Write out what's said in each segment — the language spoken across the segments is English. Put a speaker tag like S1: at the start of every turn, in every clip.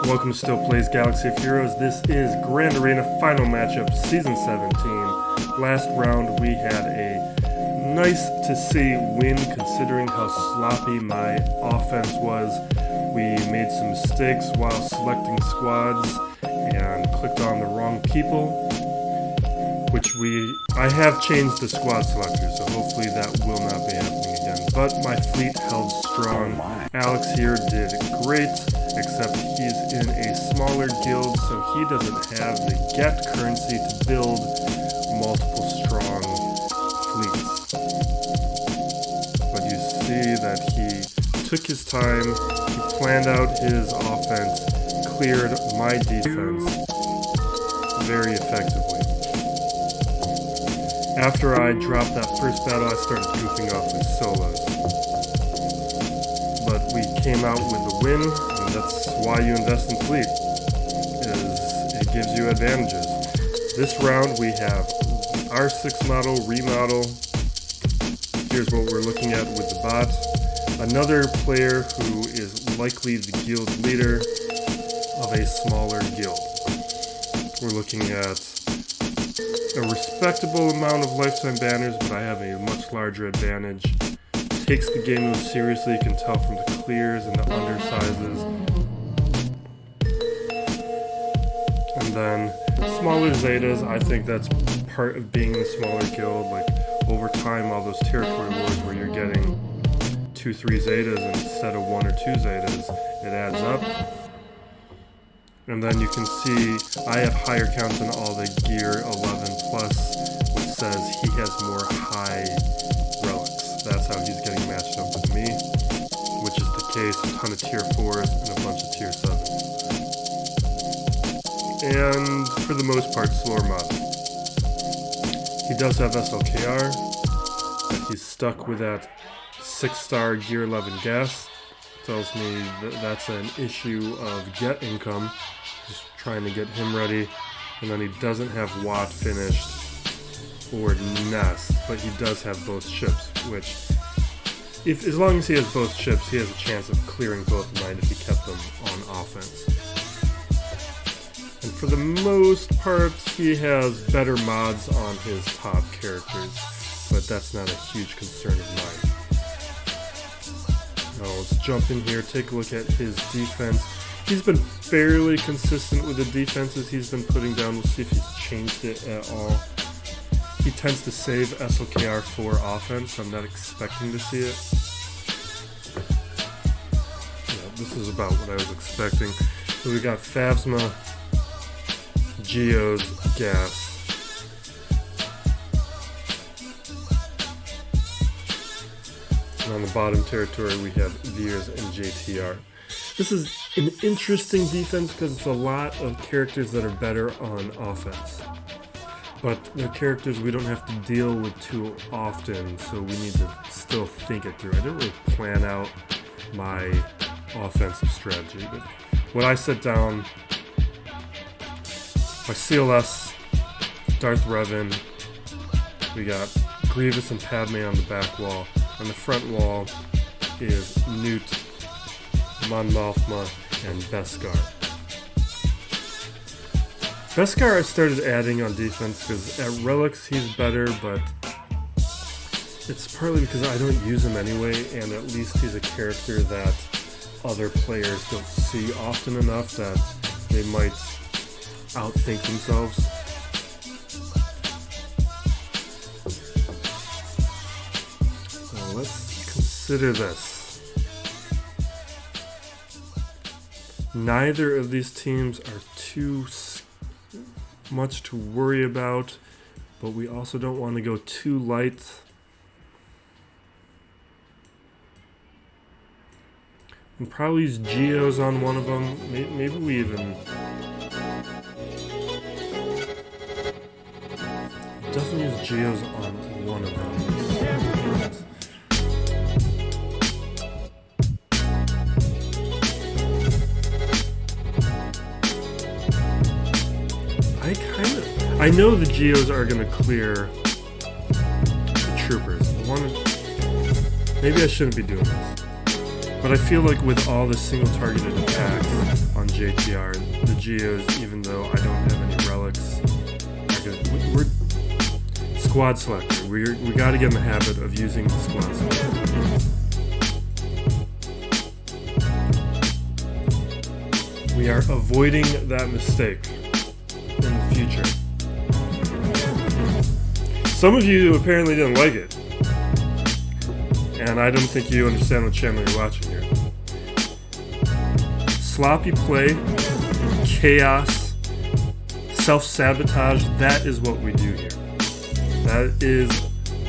S1: Welcome to Still Plays Galaxy of Heroes. This is Grand Arena Final Matchup, Season 17. Last round we had a nice to see win considering how sloppy my offense was. We made some mistakes while selecting squads and clicked on the wrong people, I have changed the squad selector, so hopefully that will not be happening again. But my fleet held strong. Alex here did great, except he's in a smaller guild, so he doesn't have the get currency to build multiple strong fleets. But you see that he took his time, he planned out his offense, cleared my defense very effectively. After I dropped that first battle, I started goofing off with solos. But we came out with a win, and that's why you invest in fleet, is it gives you advantages. This round we have R6 model, remodel. Here's what we're looking at with the bot. Another player who is likely the guild leader of a smaller guild. We're looking at a respectable amount of lifetime banners, but I have a much larger advantage. Takes the game mode seriously, you can tell from the clears and the undersizes. And then smaller zetas, I think that's part of being in a smaller guild. Like over time, all those territory wars where you're getting 2-3 zetas instead of 1 or 2 zetas, it adds up. And then you can see I have higher counts than all the gear 11 plus, which says he has more high relics. That's how he's getting matched up with me, which is the case, a ton of tier 4s and a bunch of tier 7s. And for the most part, slower mod. He does have SLKR, but he's stuck with that 6-star gear 11 gas. Tells me that that's an issue of get income, just trying to get him ready. And then he doesn't have Watt finished or Nest, but he does have both ships, which as long as he has both ships, he has a chance of clearing both of mine if he kept them on offense. And for the most part, he has better mods on his top characters, but that's not a huge concern of mine. Now let's jump in here, take a look at his defense. He's been fairly consistent with the defenses he's been putting down. We'll see if he's changed it at all. He tends to save SLKR for offense. I'm not expecting to see it. Yeah, this is about what I was expecting. So we got Phasma, Geos, GAC. And on the bottom territory, we have Veers and JTR. This is an interesting defense because it's a lot of characters that are better on offense. But they're characters we don't have to deal with too often, so we need to still think it through. I didn't really plan out my offensive strategy, but when I set down my CLS, Darth Revan, we got Grievous and Padme on the back wall. On the front wall is Newt, Mon Mothma, and Beskar. Beskar I started adding on defense because at relics he's better, but it's partly because I don't use him anyway, and at least he's a character that other players don't see often enough that they might outthink themselves. Let's consider this. Neither of these teams are too much to worry about, but we also don't want to go too light. And probably use Geos on one of them. Maybe we even... definitely use Geos on one of them. I know the Geos are going to clear the troopers. Maybe I shouldn't be doing this. But I feel like with all the single targeted attacks on JTR, the Geos, even though I don't have any relics, we're squad selector. We got to get in the habit of using the squad selector. We are avoiding that mistake in the future. Some of you apparently didn't like it, and I don't think you understand what channel you're watching here. Sloppy play, chaos, self-sabotage, that is what we do here. That is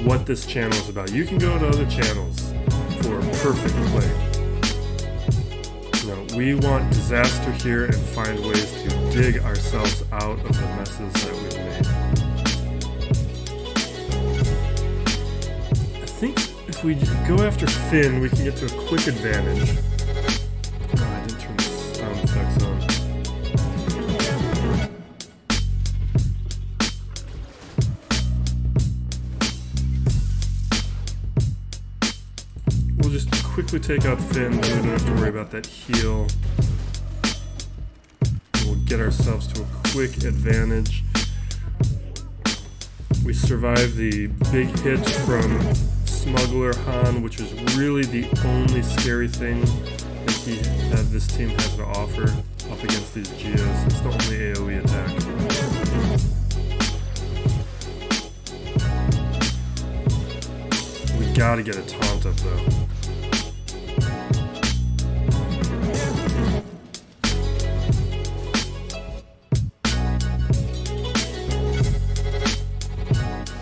S1: what this channel is about. You can go to other channels for perfect play. No, we want disaster here and find ways to dig ourselves out of the messes that we've made. I think if we go after Finn, we can get to a quick advantage. Oh, I didn't turn the sound effects on. We'll just quickly take out Finn, then we don't have to worry about that heal. We'll get ourselves to a quick advantage. We survived the big hit from Smuggler Han, which was really the only scary thing that this team has to offer up against these Geos. It's the only AoE attack. We gotta get a taunt up though.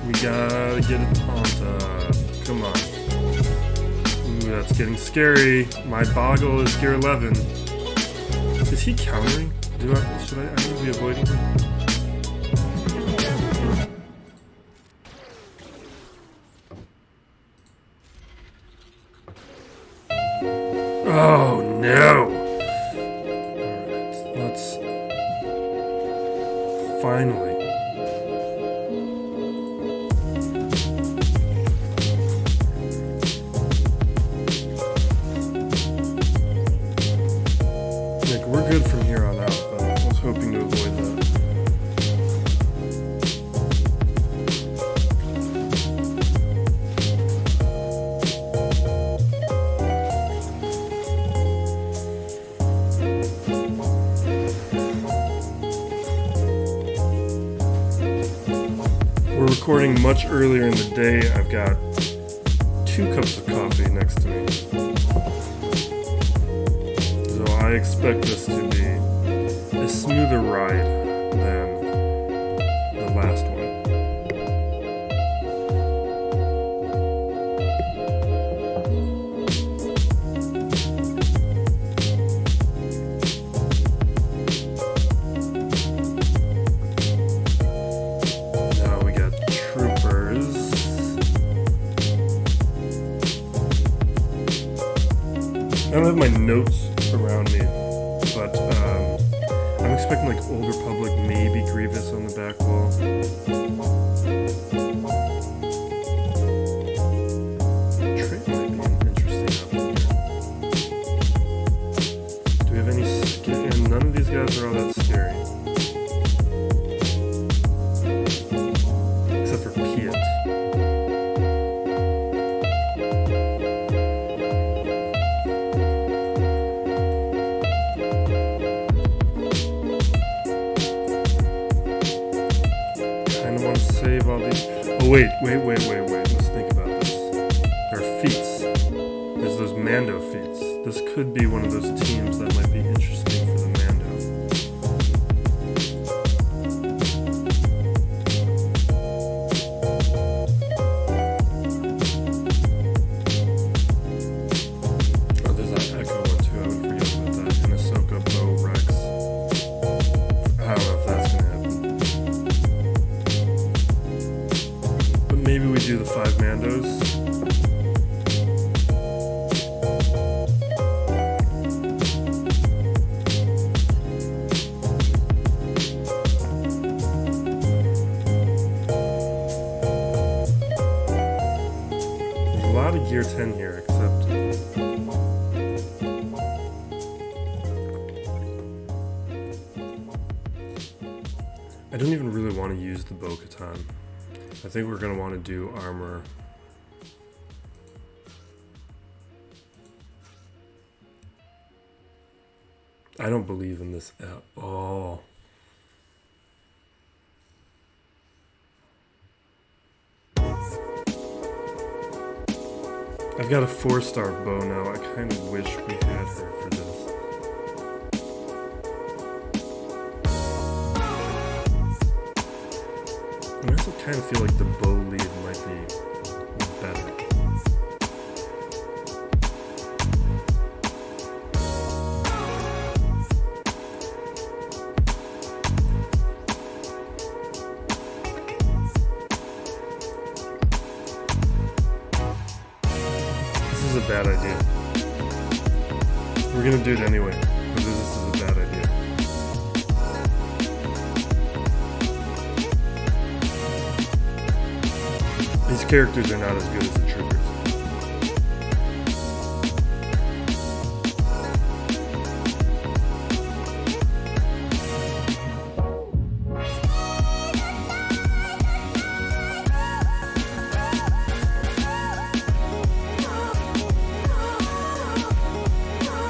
S1: We gotta get a taunt up. Come on. Ooh, that's getting scary. My Boggle is gear 11. Is he countering? I need to be avoiding him? Oh no! Alright, let's finally. We're good from here on out, but I was hoping to avoid that. We're recording much earlier in the day. I've got 2 cups of coffee next to me. I expect this to be a smoother ride than the last one. Now we got troopers. I don't have my notes around me, but I'm expecting like Old Republic, maybe Grievous on the back wall. Traya might be interesting up here. Do we have any scary? And none of these guys are all that scary. Except for Piet. Save all these. Oh wait. Let's think about this. There are feats. There's those Mando feats. This could be one of those teams that might be interesting for the Mando. Oh, there's that Echo one too. I would forget about that. And Ahsoka, Bo, Rex. I don't know if that's gonna happen. Maybe we do the 5 Mandos. I don't even really want to use the Bo-Katan. I think we're going to want to do armor. I don't believe in this at all. I've got a 4-star bow now. I kind of wish we had her for this. I also kind of feel like the bow lead might be better. This is a bad idea. We're gonna do it anyway, but this is a bad idea. These characters are not as good as the troopers.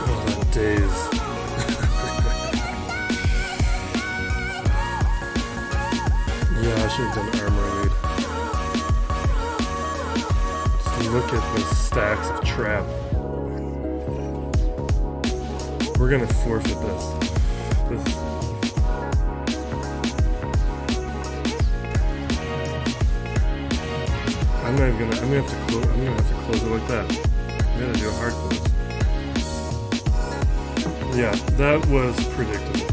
S1: Oh, that daze. Yeah, I should have done armor lead. Look at the stacks of trap. We're gonna forfeit this. I'm gonna have to close it like that. I'm gonna do a hard close. Yeah, that was predictable.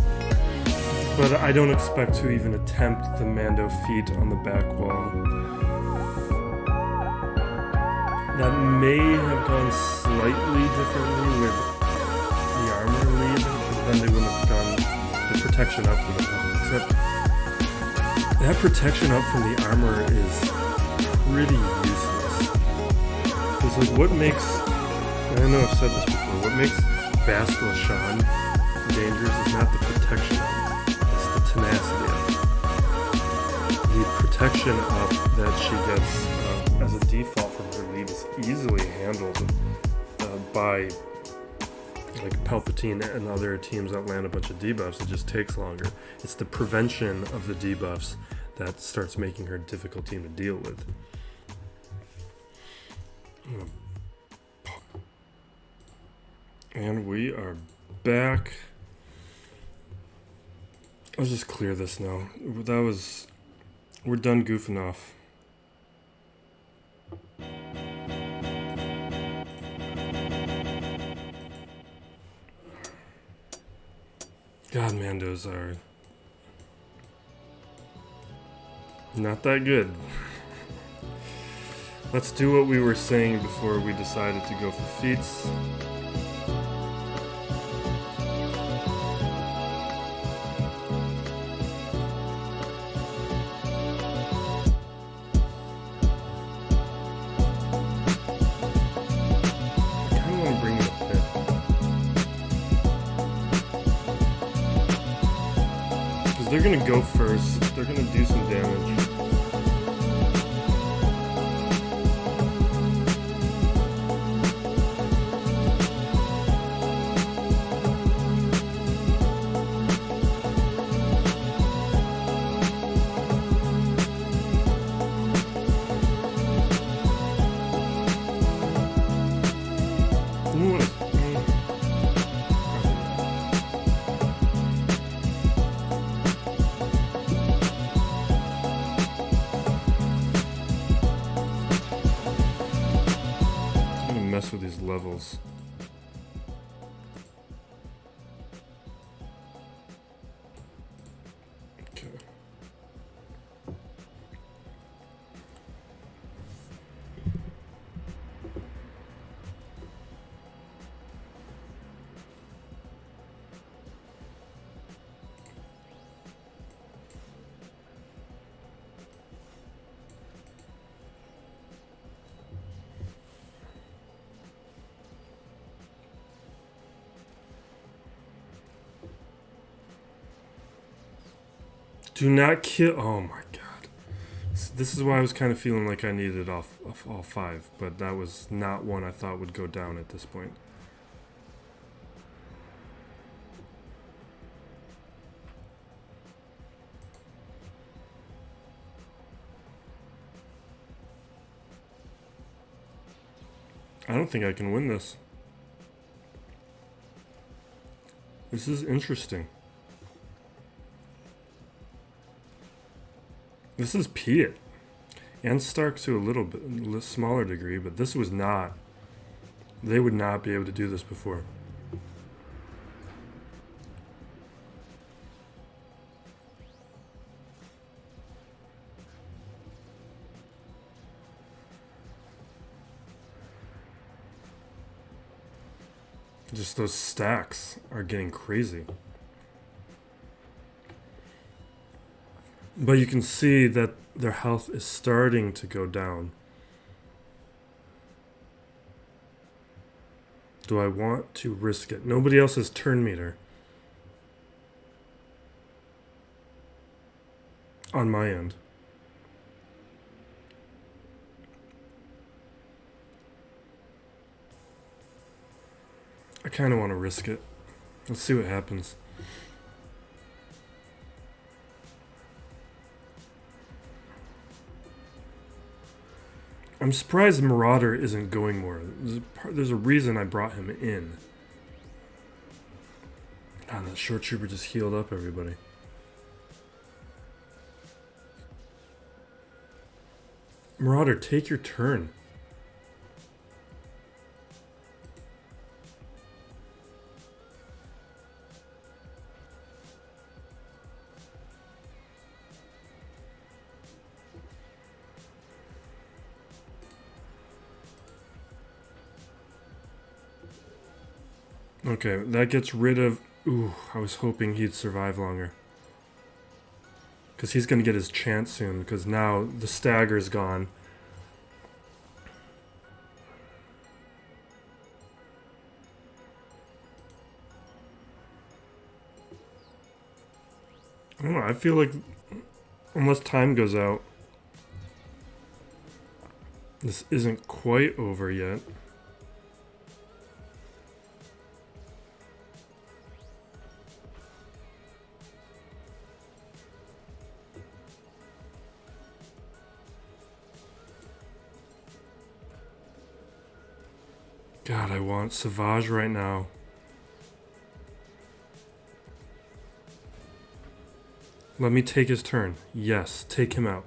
S1: But I don't expect to even attempt the Mando feat on the back wall. That may have gone slightly differently with the armor lead, but then they wouldn't have gone, the protection up would have gone. Except that protection up from the armor is pretty useless. Because like what makes, and I know I've said this before, what makes Bastila Shan dangerous is not the protection up, it's the tenacity up. The protection up that she gets as a default from her lead is easily handled by like Palpatine and other teams that land a bunch of debuffs. It just takes longer. It's the prevention of the debuffs that starts making her a difficult team to deal with. And we are back. I'll just clear this now. We're done goofing off. God, Mandos are not that good. Let's do what we were saying before we decided to go for feats. They're gonna go first. They're gonna do some damage. With these levels. Okay. Do not kill. Oh my god. This is why I was kind of feeling like I needed all 5, but that was not one I thought would go down at this point. I don't think I can win this. This is interesting. This is Piet. And Stark to a little bit smaller degree, but this was not. They would not be able to do this before. Just those stacks are getting crazy. But you can see that their health is starting to go down. Do I want to risk it? Nobody else has turn meter on my end. I kind of want to risk it. Let's see what happens. I'm surprised Marauder isn't going more. There's a reason I brought him in. God, that short trooper just healed up everybody. Marauder, take your turn. Okay, that gets rid of... Ooh, I was hoping he'd survive longer. Because he's going to get his chance soon, because now the stagger's gone. I don't know, I feel like... Unless time goes out... This isn't quite over yet. God, I want Savage right now. Let me take his turn. Yes, take him out.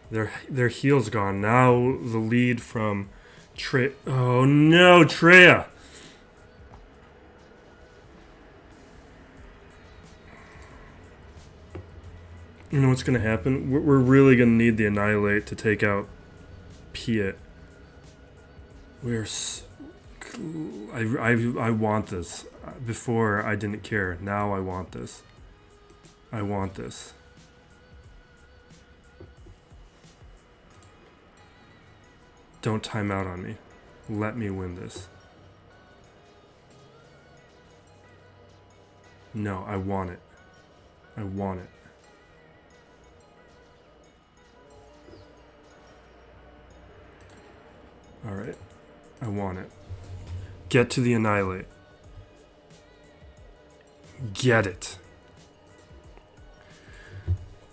S1: Their heal's gone. Now the lead from Traya. Oh no, Traya! You know what's going to happen? We're really going to need the Annihilate to take out Piet. I want this. Before I didn't care. Now I want this. I want this. Don't time out on me. Let me win this. No, I want it. I want it. Alright. I want it. Get to the Annihilate. Get it.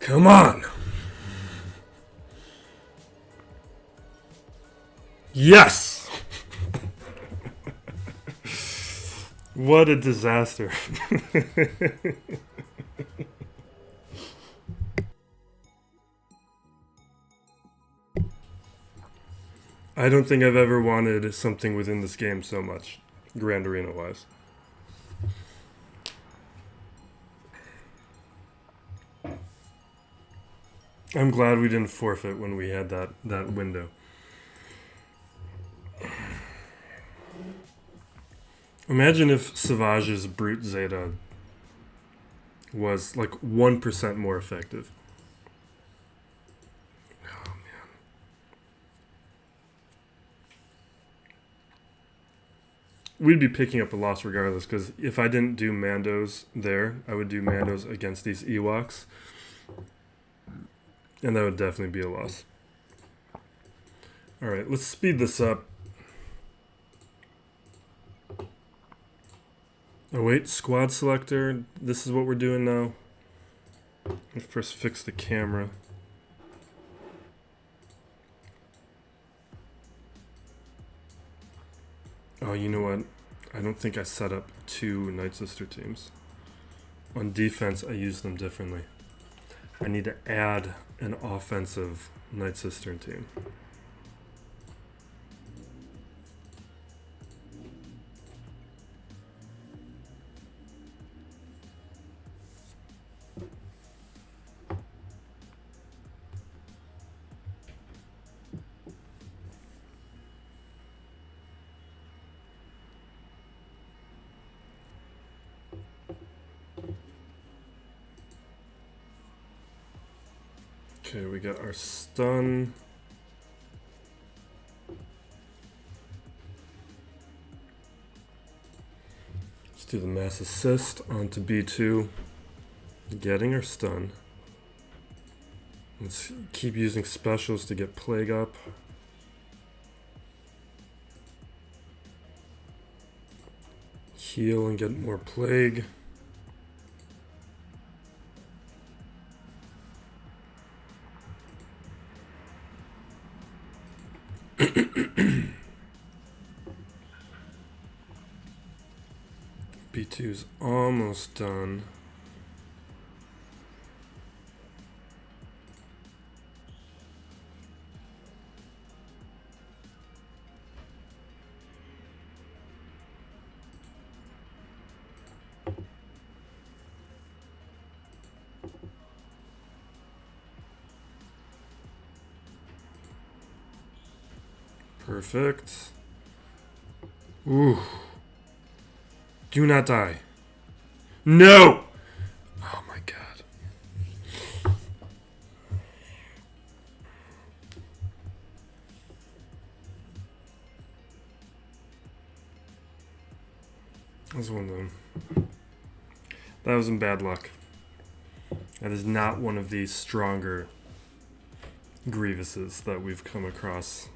S1: Come on! Yes! What a disaster. I don't think I've ever wanted something within this game so much, Grand Arena wise. I'm glad we didn't forfeit when we had that window. Imagine if Savage's Brute Zeta was like 1% more effective. Oh man. we'd be picking up a loss regardless, because if I didn't do Mandos there, I would do Mandos against these Ewoks. And that would definitely be a loss. Alright, let's speed this up. Oh wait, squad selector. This is what we're doing now. Let's first fix the camera. Oh, you know what? I don't think I set up 2 Night Sister teams. On defense, I use them differently. I need to add an offensive Night Sister team. Okay, we got our stun. Let's do the mass assist onto B2. Getting our stun. Let's keep using specials to get plague up. Heal and get more plague. B2's almost done. Perfect. Ooh. Do not die. No! Oh my god. That was one of them. That was in bad luck. That is not one of the stronger Grievouses that we've come across.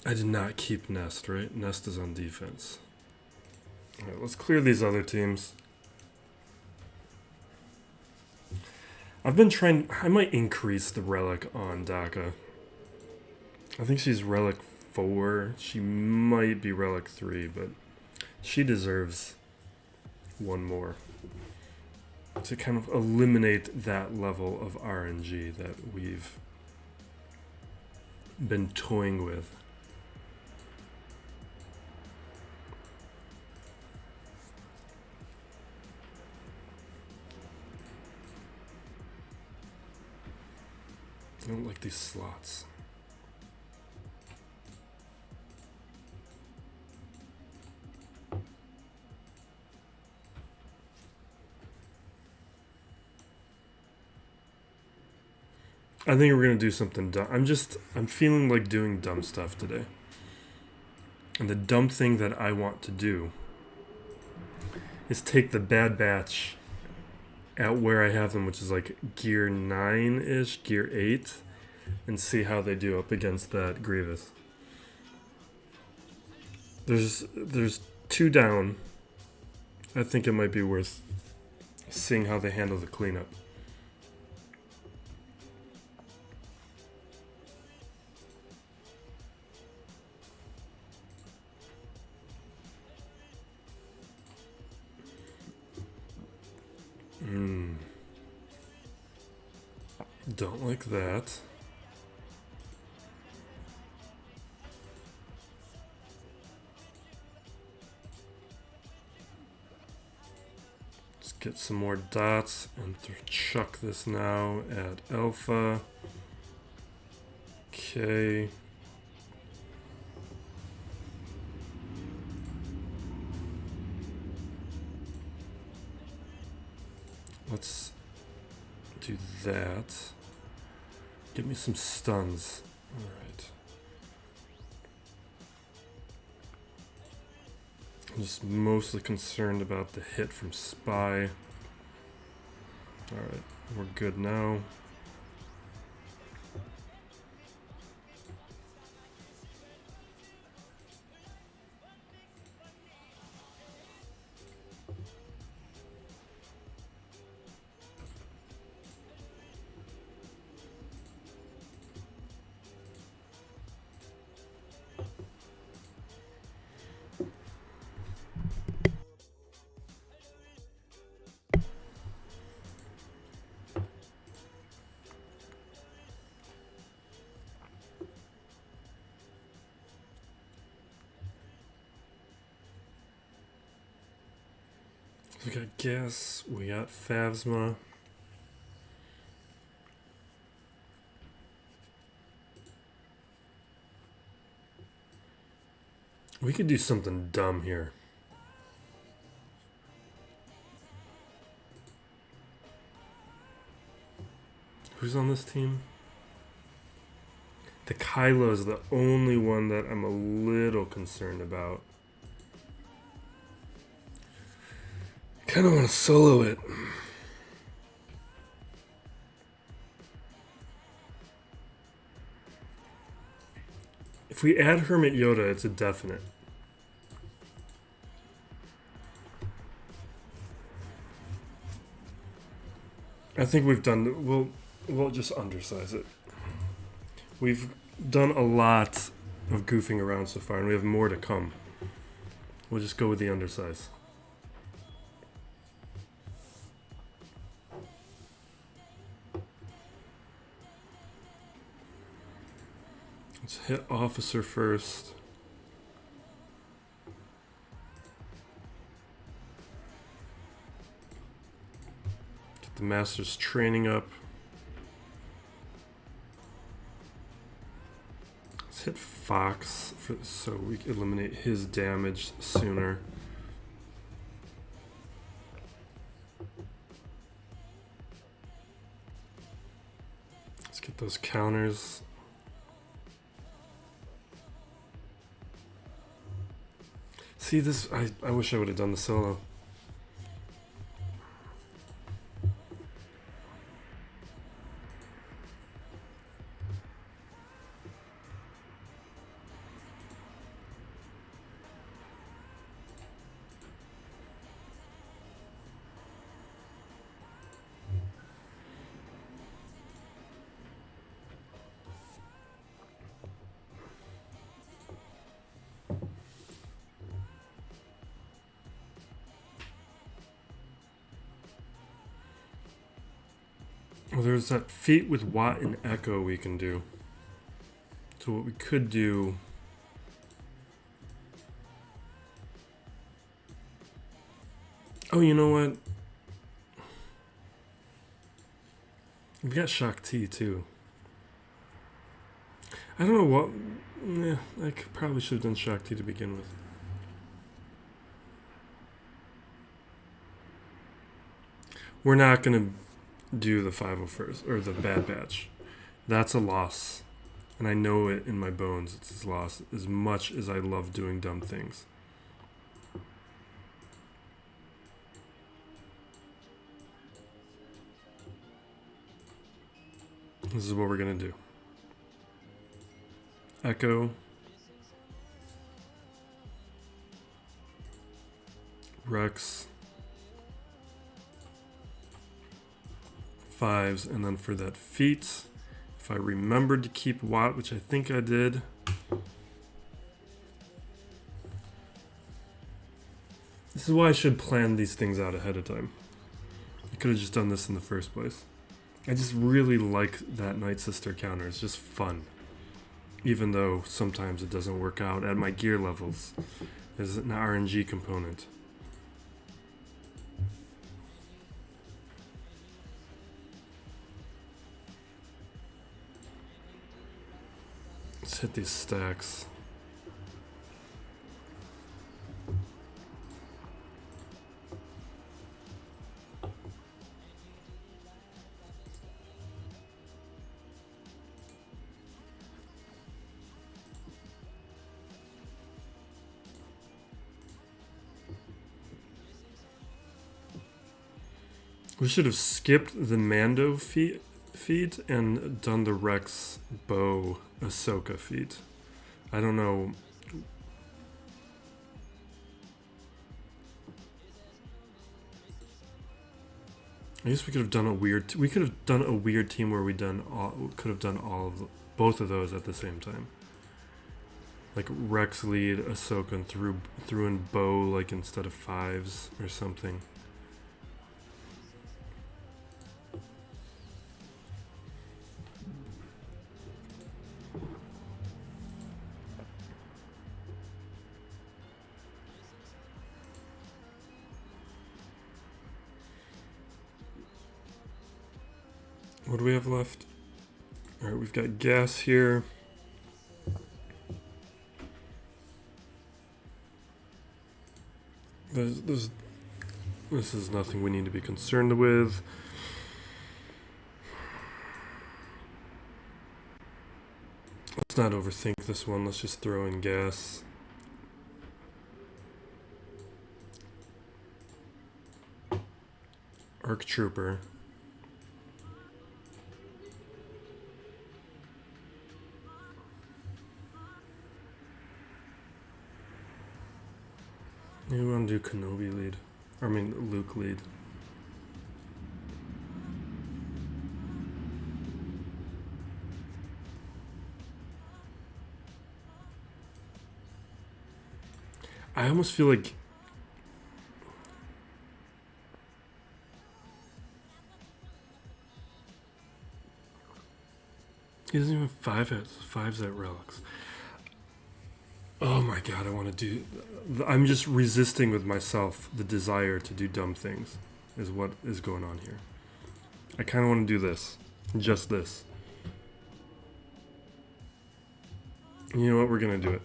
S1: I did not keep Nest, right? Nest is on defense. Alright, let's clear these other teams. I've been trying... I might increase the relic on Daka. I think she's relic 4. She might be relic 3, but she deserves one more. To kind of eliminate that level of RNG that we've been toying with. I don't like these slots. I think we're gonna do something dumb. I'm feeling like doing dumb stuff today. And the dumb thing that I want to do is take the Bad Batch at where I have them, which is like gear 9-ish, gear 8, and see how they do up against that Grievous. There's 2 down. I think it might be worth seeing how they handle the cleanup. Don't like that. Let's get some more dots and chuck this now at Alpha. Okay. Let's do that. Give me some stuns. Alright. I'm just mostly concerned about the hit from Spy. Alright, we're good now. We got Gas, we got Phasma. We could do something dumb here. Who's on this team? The Kylo is the only one that I'm a little concerned about. Kind of want to solo it. If we add Hermit Yoda, it's a definite. I think we've done. We'll just undersize it. We've done a lot of goofing around so far, and we have more to come. We'll just go with the undersize. Let's hit officer first. Get the master's training up. Let's hit Fox so we can eliminate his damage sooner. Let's get those counters. See this, I wish I would have done the solo. Well, there's that feat with Watt and Echo we can do. So what we could do... Oh, you know what? We got Shaak Ti too. I don't know what... Yeah, I probably should have done Shaak Ti to begin with. We're not going to do the 501st or the Bad Batch. That's a loss, and I know it in my bones. It's a loss as much as I love doing dumb things. This is what we're gonna do. Echo, Rex, 5s, and then for that feat, if I remembered to keep Watt, which I think I did. This is why I should plan these things out ahead of time. I could have just done this in the first place. I just really like that Night Sister counter. It's just fun. Even though sometimes it doesn't work out at my gear levels. There's an RNG component. Let's hit these stacks. We should have skipped the Mando feat and done the Rex Bow Ahsoka feat. I don't know. I guess we could have done a weird. We could have done a weird team where we could have done both of those at the same time. Like Rex lead Ahsoka and threw in Bow like instead of 5s or something. What do we have left? Alright, we've got gas here. This is nothing we need to be concerned with. Let's not overthink this one. Let's just throw in gas. Arc Trooper. Maybe we want to do Kenobi lead. I mean, Luke lead. I almost feel like he doesn't even fives at relics. Oh my god, I want to do... I'm just resisting with myself the desire to do dumb things is what is going on here. I kind of want to do this. Just this. You know what? We're going to do it.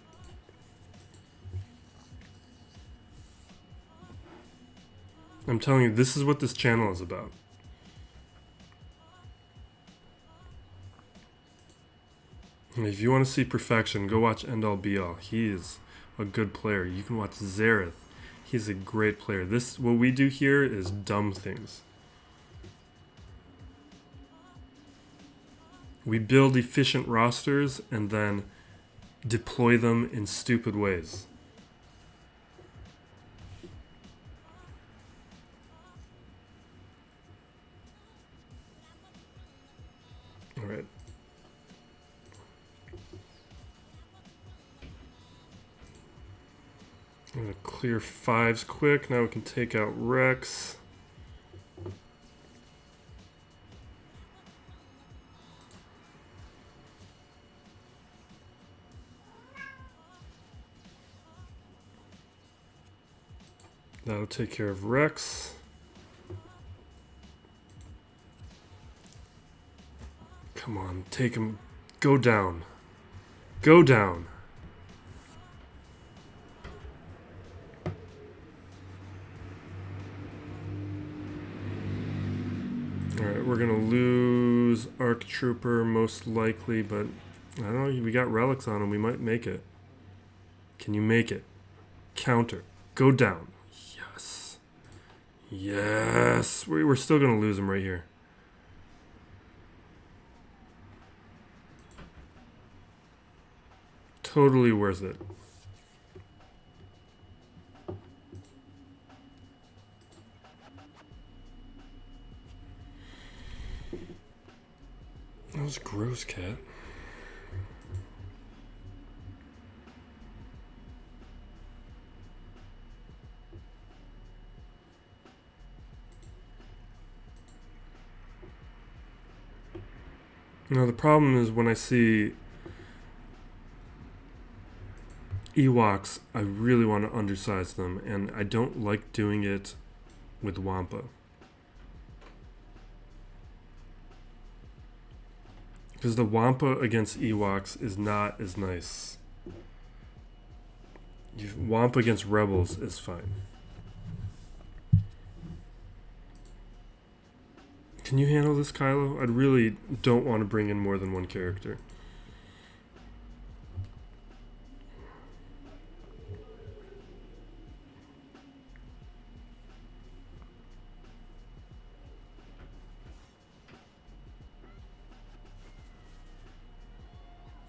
S1: I'm telling you, this is what this channel is about. And if you want to see perfection, go watch End All Be All. He is a good player. You can watch Zareth. He's a great player. What we do here is dumb things. We build efficient rosters and then deploy them in stupid ways. All right. I'm going to clear 5s quick. Now we can take out Rex. That'll take care of Rex. Come on, take him. Go down. Go down. Alright, we're gonna lose Arc Trooper most likely, but I don't know, we got relics on him, we might make it. Can you make it? Counter. Go down. Yes. Yes. We're still gonna lose him right here. Totally worth it. That was gross, cat. Now the problem is when I see Ewoks, I really want to undersize them, and I don't like doing it with Wampa. Because the Wampa against Ewoks is not as nice. Wampa against Rebels is fine. Can you handle this, Kylo? I really don't want to bring in more than one character.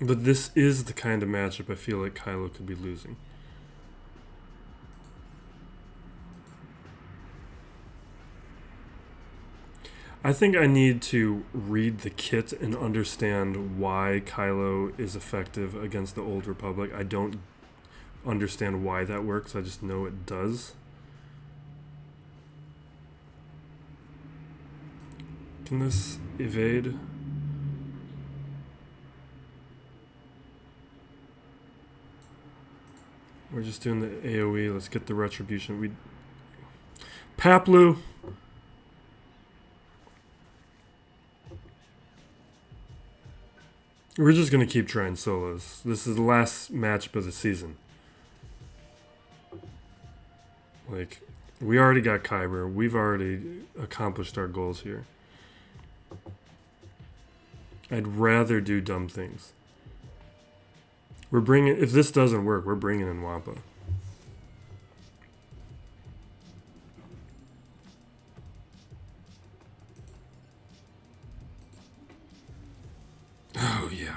S1: But this is the kind of matchup I feel like Kylo could be losing. I think I need to read the kit and understand why Kylo is effective against the Old Republic. I don't understand why that works. I just know it does. Can this evade? We're just doing the AoE. Let's get the retribution. Paplu! We're just going to keep trying solos. This is the last matchup of the season. Like, we already got Kyber. We've already accomplished our goals here. I'd rather do dumb things. We're bringing... If this doesn't work, we're bringing in Wampa. Oh, yeah.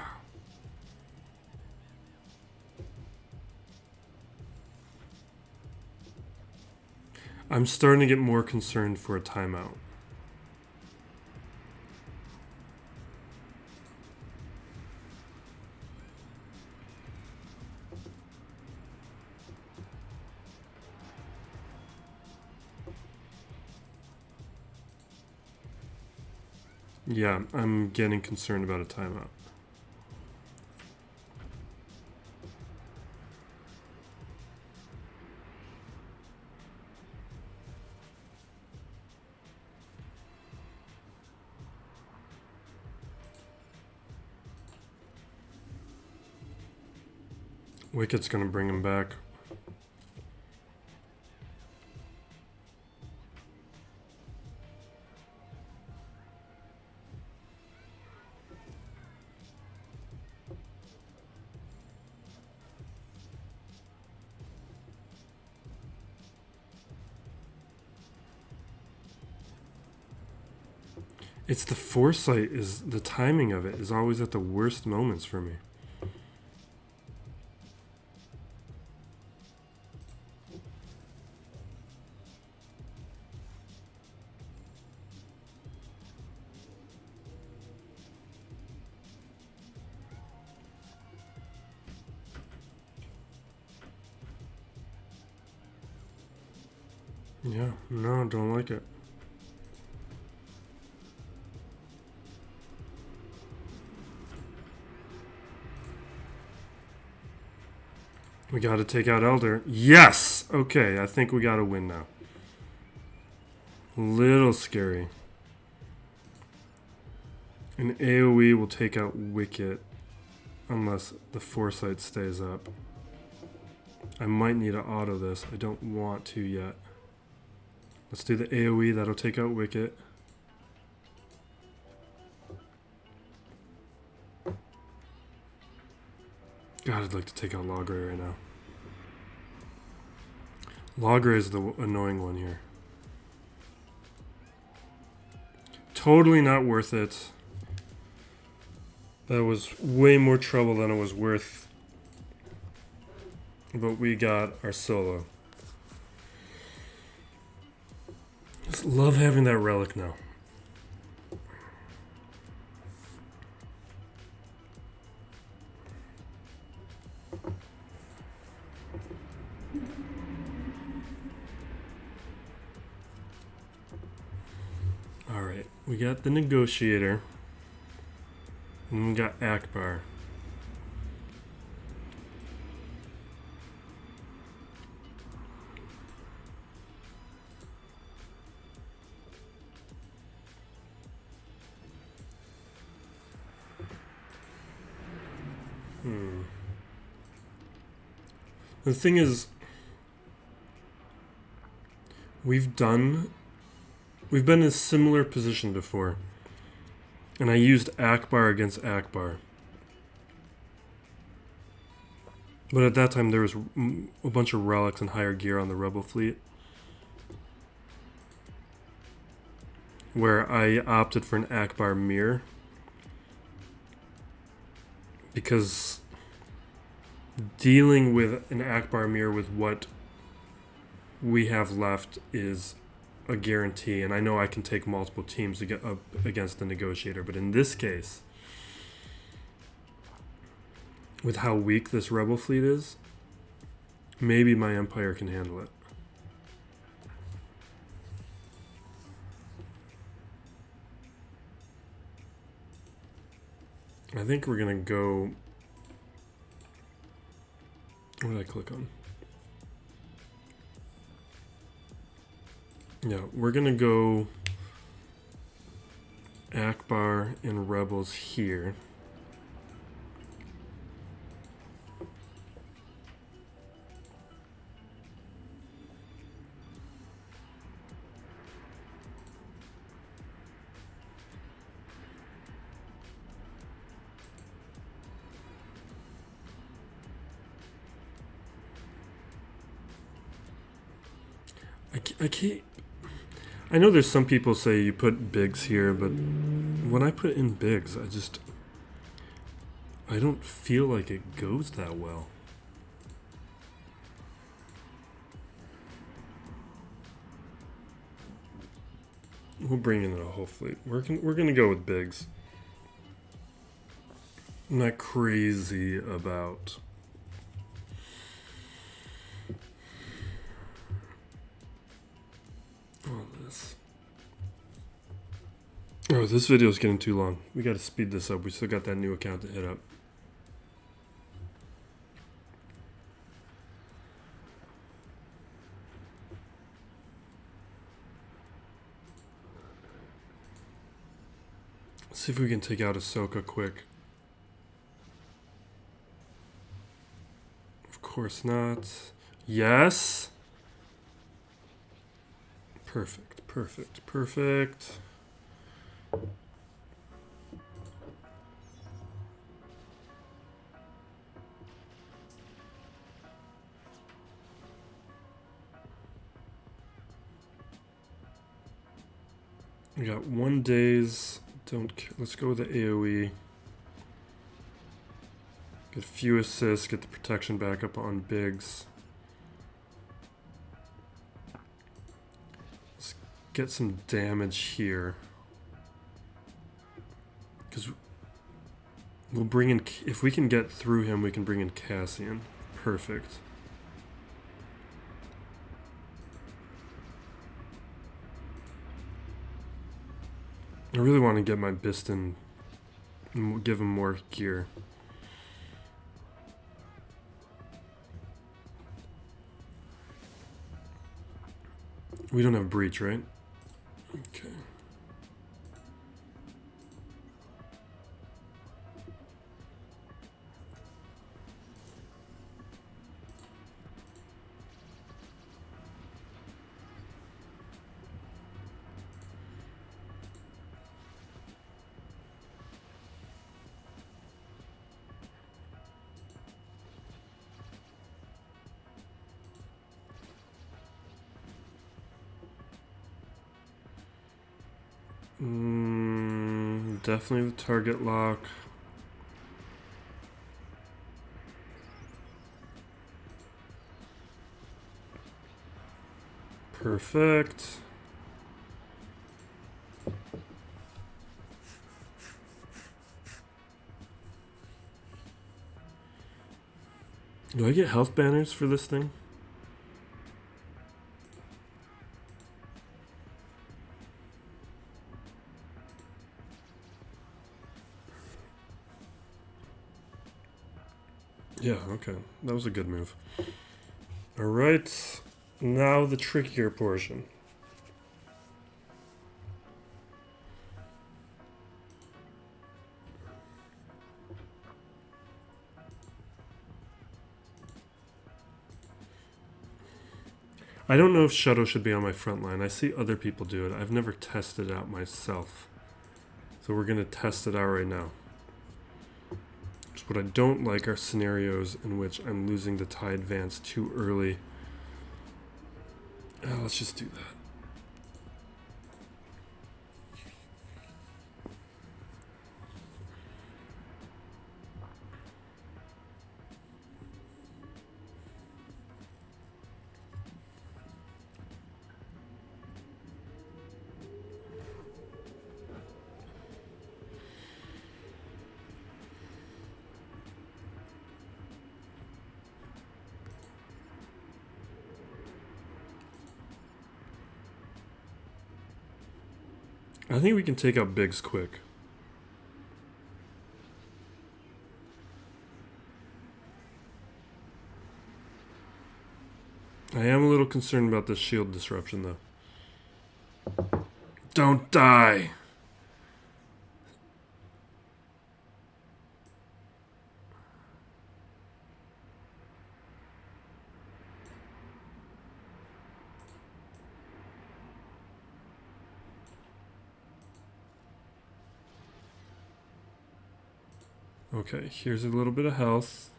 S1: I'm starting to get more concerned for a timeout. Yeah, I'm getting concerned about a timeout. Wicket's gonna bring him back. It's the foresight, is the timing of it is always at the worst moments for me. Yeah, no, don't like it. We got to take out Elder. Yes! Okay, I think we got to win now. Little scary. An AoE will take out Wicket unless the foresight stays up. I might need to auto this. I don't want to yet. Let's do the AoE. That'll take out Wicket. God, I'd like to take out Logray right now. Logray is the annoying one here. Totally not worth it. That was way more trouble than it was worth. But we got our solo. Just love having that relic now. Alright, we got the Negotiator. And we got Akbar. The thing is, we've been in a similar position before. And I used Akbar against Akbar. But at that time there was a bunch of relics and higher gear on the Rebel fleet. Where I opted for an Akbar mirror. because dealing with an Akbar mirror with what we have left is a guarantee, and I know I can take multiple teams to get up against the negotiator, but in this case, with how weak this rebel fleet is, maybe my empire can handle it. I think we're gonna go. What did I click on? Yeah, we're gonna go Akbar and rebels here. I can't. I know there's some people say you put bigs here, but when I put in bigs, I don't feel like it goes that well. We'll bring in a whole fleet. We're gonna go with bigs. I'm not crazy about all this. Oh, this video is getting too long. We gotta speed this up. We still got that new account to hit up. Let's see if we can take out Ahsoka quick. Of course not. Yes. Perfect, perfect, perfect. We got 1 days. Don't care. Let's go with the AoE. Get a few assists. Get the protection back up on bigs. Let's get some damage here. Because we'll bring in... If we can get through him, we can bring in Cassian. Perfect. I really want to get my Biston and give him more gear. We don't have breach, right? Okay. Definitely the target lock. Perfect. Do I get health banners for this thing? Yeah, okay. That was a good move. Alright. Now the trickier portion. I don't know if Shuttle should be on my front line. I see other people do it. I've never tested it out myself. So we're going to test it out right now. What I don't like are scenarios in which I'm losing the TIE advance too early. Let's just do that. I think we can take out Biggs quick. I am a little concerned about this shield disruption, though. Don't die! Okay, here's a little bit of health.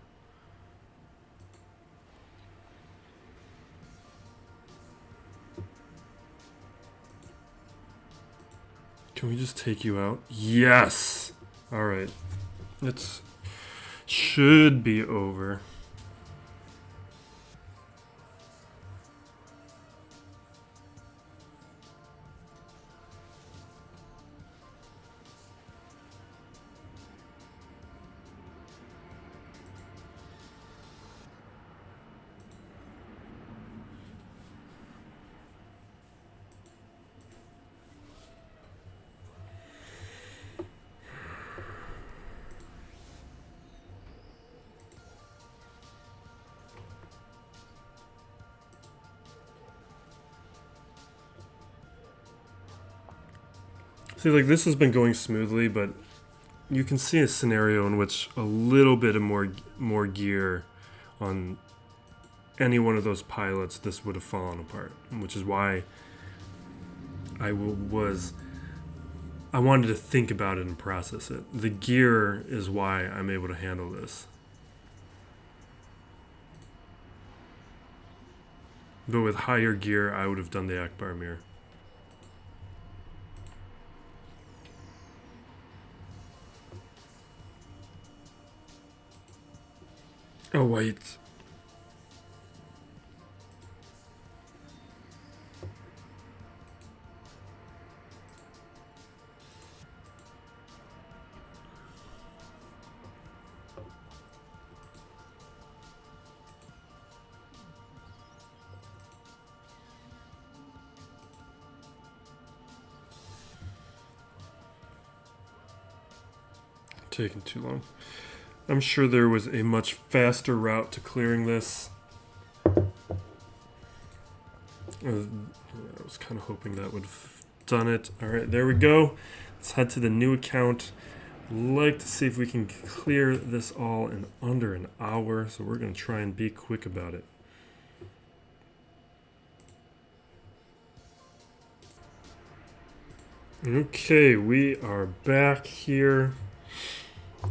S1: Can we just take you out? Yes! Alright. It should be over. See, like, this has been going smoothly, but you can see a scenario in which a little bit of more gear on any one of those pilots, this would have fallen apart, which is why I wanted to think about it and process it. The gear is why I'm able to handle this. But with higher gear, I would have done the Akbar mirror. Oh, wait. Taking too long. I'm sure there was a much faster route to clearing this. I was kind of hoping that would have done it. Alright, there we go. Let's head to the new account. Like to see if we can clear this all in under an hour, so we're going to try and be quick about it. Okay, we are back here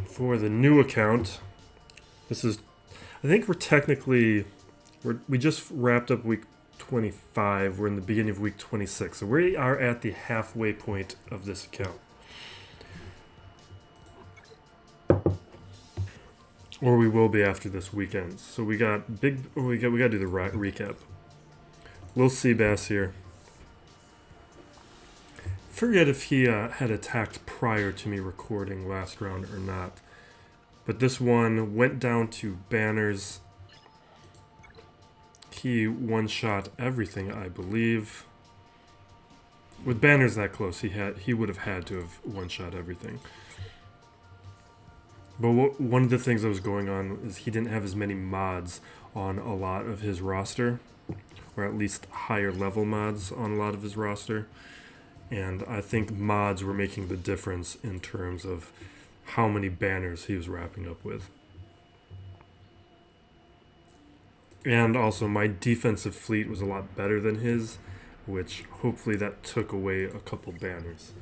S1: for the new account. This is, I think we just wrapped up week 25. We're in the beginning of week 26. So we are at the halfway point of this account. Or we will be after this weekend. So we got we got to do the recap. Lil Seabass here. Forget if he had attacked prior to me recording last round or not. But this one went down to banners. He one-shot everything, I believe. With banners that close, he would have had to have one-shot everything. But one of the things that was going on is he didn't have as many mods on a lot of his roster. Or at least higher level mods on a lot of his roster. And I think mods were making the difference in terms of how many banners he was wrapping up with. And also my defensive fleet was a lot better than his, which hopefully that took away a couple banners.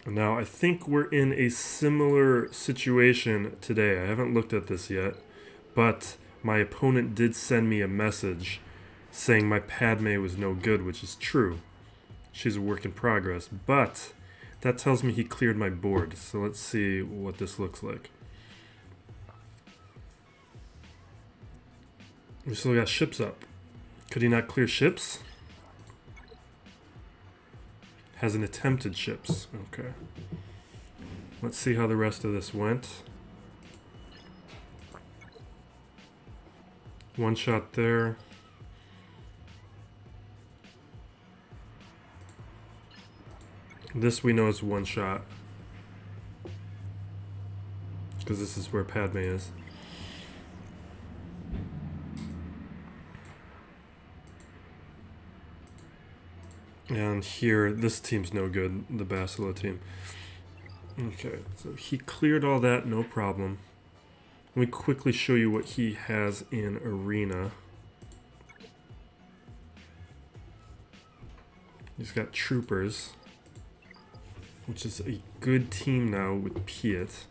S1: Now I think we're in a similar situation today. I haven't looked at this yet, but my opponent did send me a message saying my Padme was no good, which is true. She's a work in progress, but that tells me he cleared my board. So let's see what this looks like. We still got ships up. Could he not clear ships? Hasn't attempted ships. Okay. Let's see how the rest of this went. One shot there. This we know is one shot. Because this is where Padme is. And here, this team's no good, the Bastila team. Okay, so he cleared all that, no problem. Let me quickly show you what he has in Arena. He's got Troopers, which is a good team now with Piet.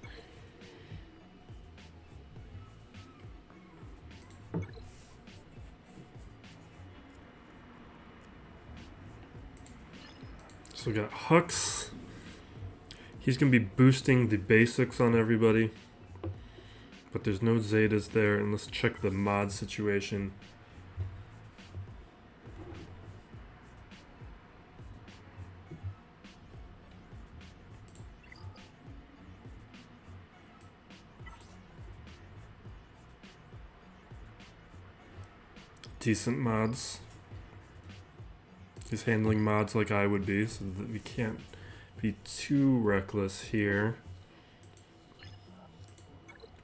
S1: So we got Hux. He's going to be boosting the basics on everybody. But there's no Zetas there. And let's check the mod situation. Decent mods. He's handling mods like I would be, so that we can't be too reckless here.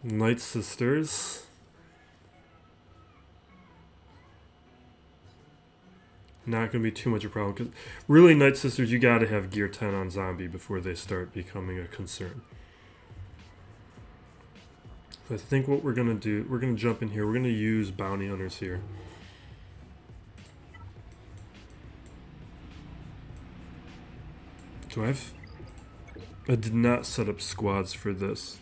S1: Night Sisters. Not going to be too much of a problem, because really Night Sisters, you got to have gear 10 on zombie before they start becoming a concern. So I think what we're going to do, we're going to jump in here. We're going to use bounty hunters here. I did not set up squads for this.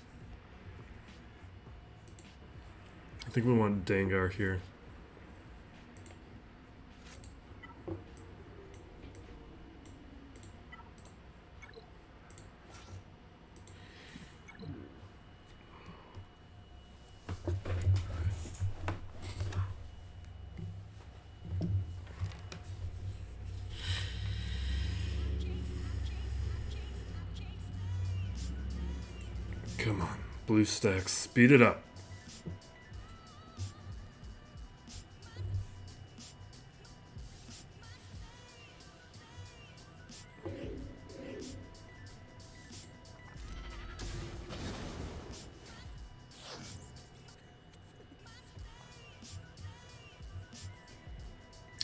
S1: I think we want Dengar here. Come on, blue stacks, speed it up.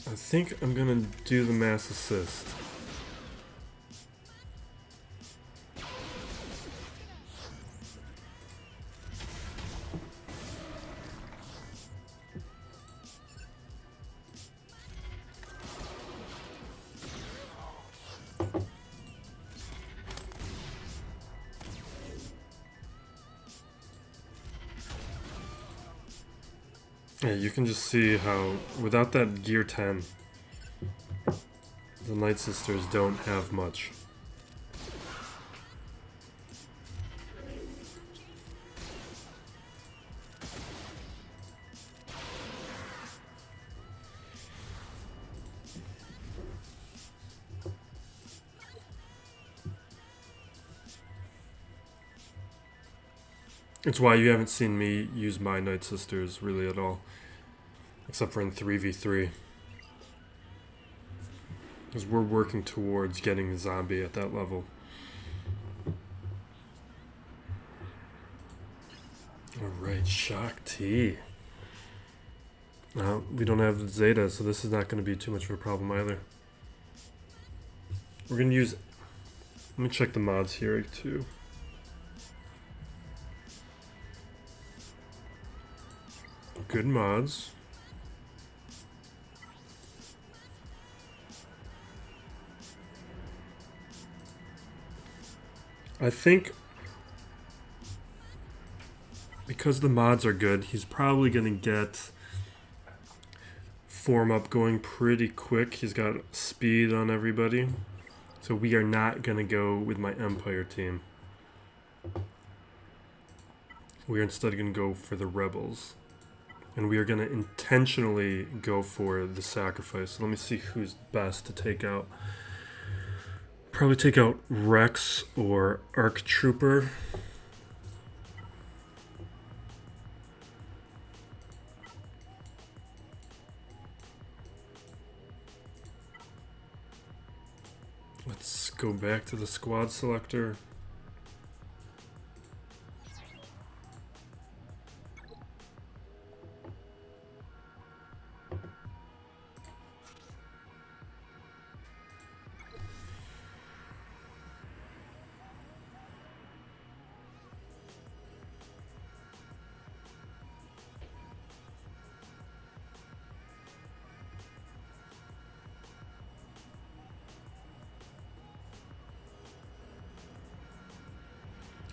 S1: I think I'm gonna do the mass assist. Yeah, you can just see how, without that gear 10, the Night Sisters don't have much. It's why you haven't seen me use my Night Sisters really at all. Except for in 3v3. Because we're working towards getting a zombie at that level. Alright, Shaak Ti. We don't have the Zeta, so this is not going to be too much of a problem either. We're going to use... Let me check the mods here too. Good mods. I think because the mods are good, he's probably going to get form up going pretty quick. He's got speed on everybody. So we are not going to go with my Empire team. We are instead going to go for the Rebels. And we are going to intentionally go for the sacrifice. So let me see who's best to take out. Probably take out Rex or Arc Trooper. Let's go back to the squad selector.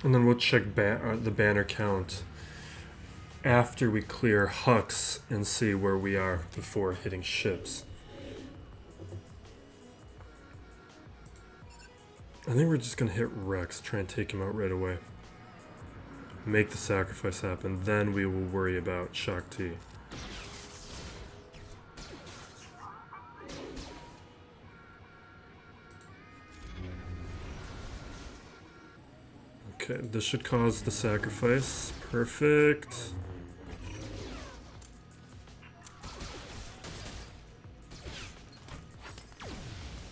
S1: And then we'll check the banner count after we clear Hux and see where we are before hitting ships. I think we're just going to hit Rex, try and take him out right away. Make the sacrifice happen, then we will worry about Shaak Ti. Okay, this should cause the sacrifice. Perfect.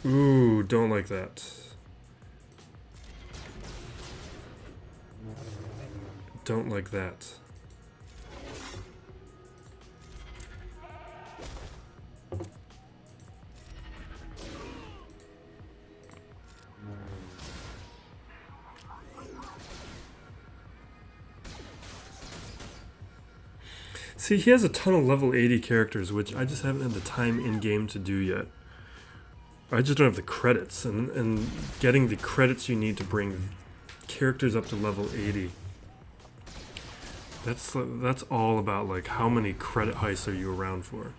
S1: Ooh, don't like that. Don't like that. See, he has a ton of level 80 characters, which I just haven't had the time in-game to do yet. I just don't have the credits, and getting the credits you need to bring characters up to level 80. That's all about, like, how many credit heists are you around for?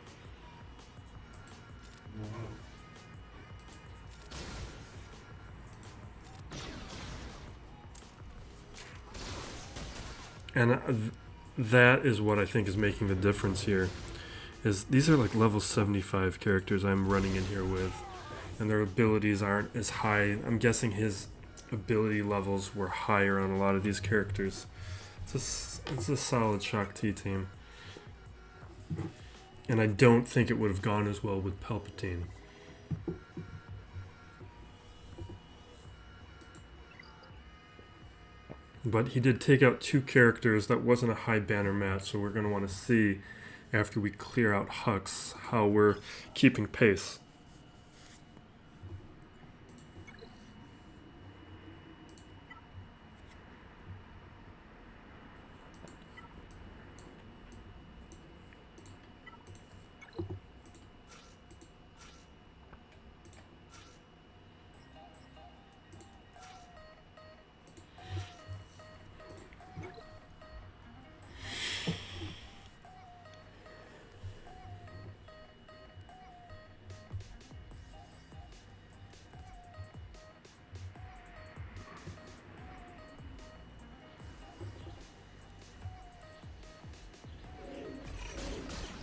S1: And that is what I think is making the difference here. Is these are like level 75 characters I'm running in here with, and their abilities aren't as high. I'm guessing his ability levels were higher on a lot of these characters. It's a solid Shaak Ti team. And I don't think it would have gone as well with Palpatine. But he did take out two characters. That wasn't a high banner match, so we're going to want to see after we clear out Hux how we're keeping pace.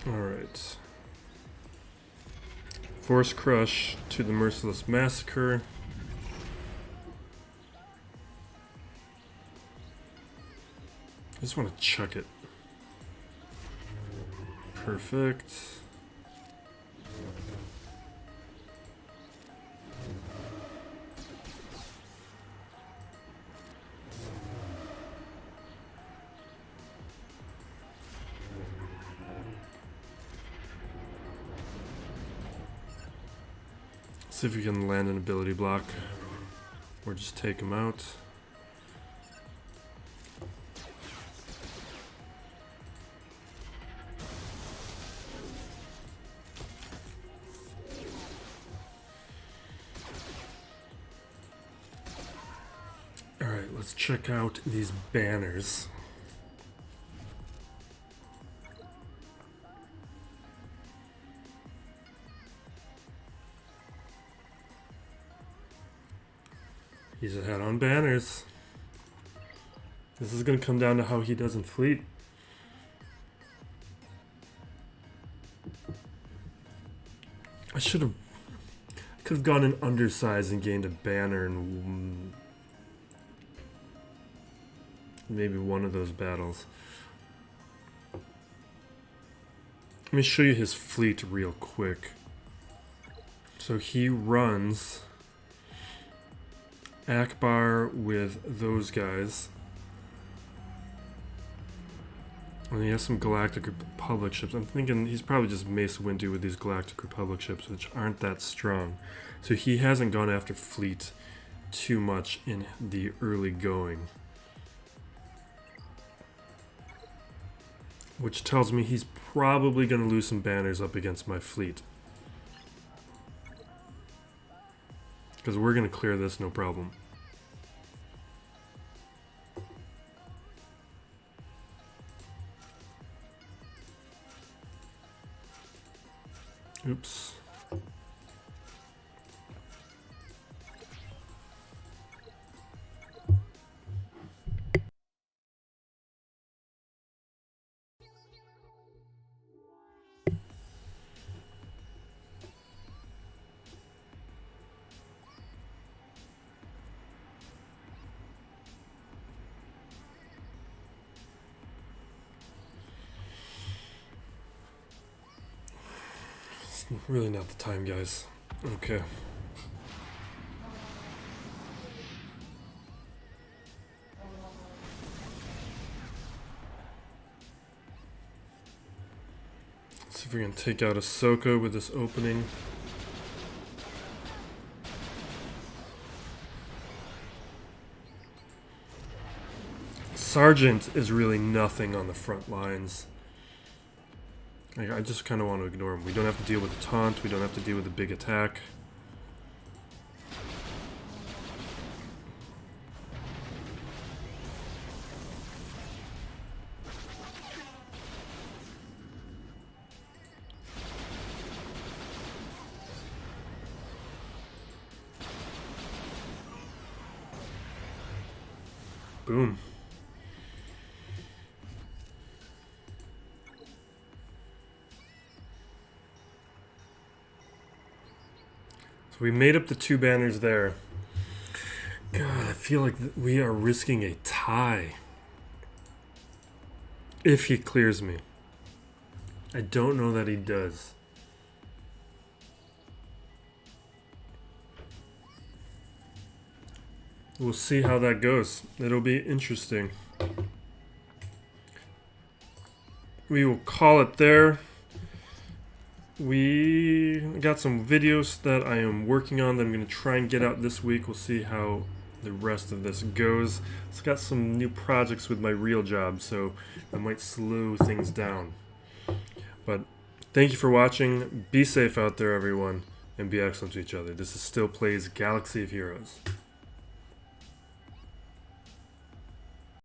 S1: Alright. Force Crush to the Merciless Massacre. I just want to chuck it. Perfect. See if we can land an ability block or just take him out. Alright, let's check out these banners. He's ahead on banners. This is going to come down to how he does in fleet. I could have gone in undersize and gained a banner in maybe one of those battles. Let me show you his fleet real quick. So he runs Akbar with those guys. And he has some Galactic Republic ships. I'm thinking he's probably just Mace Windu with these Galactic Republic ships, which aren't that strong. So he hasn't gone after fleet too much in the early going. Which tells me he's probably going to lose some banners up against my fleet. Because we're going to clear this, no problem. Oops. Really not the time, guys. Okay. Let's see if we can take out Ahsoka with this opening. Sergeant is really nothing on the front lines. I just kind of want to ignore him. We don't have to deal with the taunt. We don't have to deal with the big attack. Boom. We made up the 2 banners there. God, I feel like we are risking a tie. If he clears me. I don't know that he does. We'll see how that goes. It'll be interesting. We will call it there. We got some videos that I am working on that I'm going to try and get out this week. We'll see how the rest of this goes. It's got some new projects with my real job, so I might slow things down. But thank you for watching. Be safe out there, everyone, and be excellent to each other. This is Still Plays Galaxy of Heroes.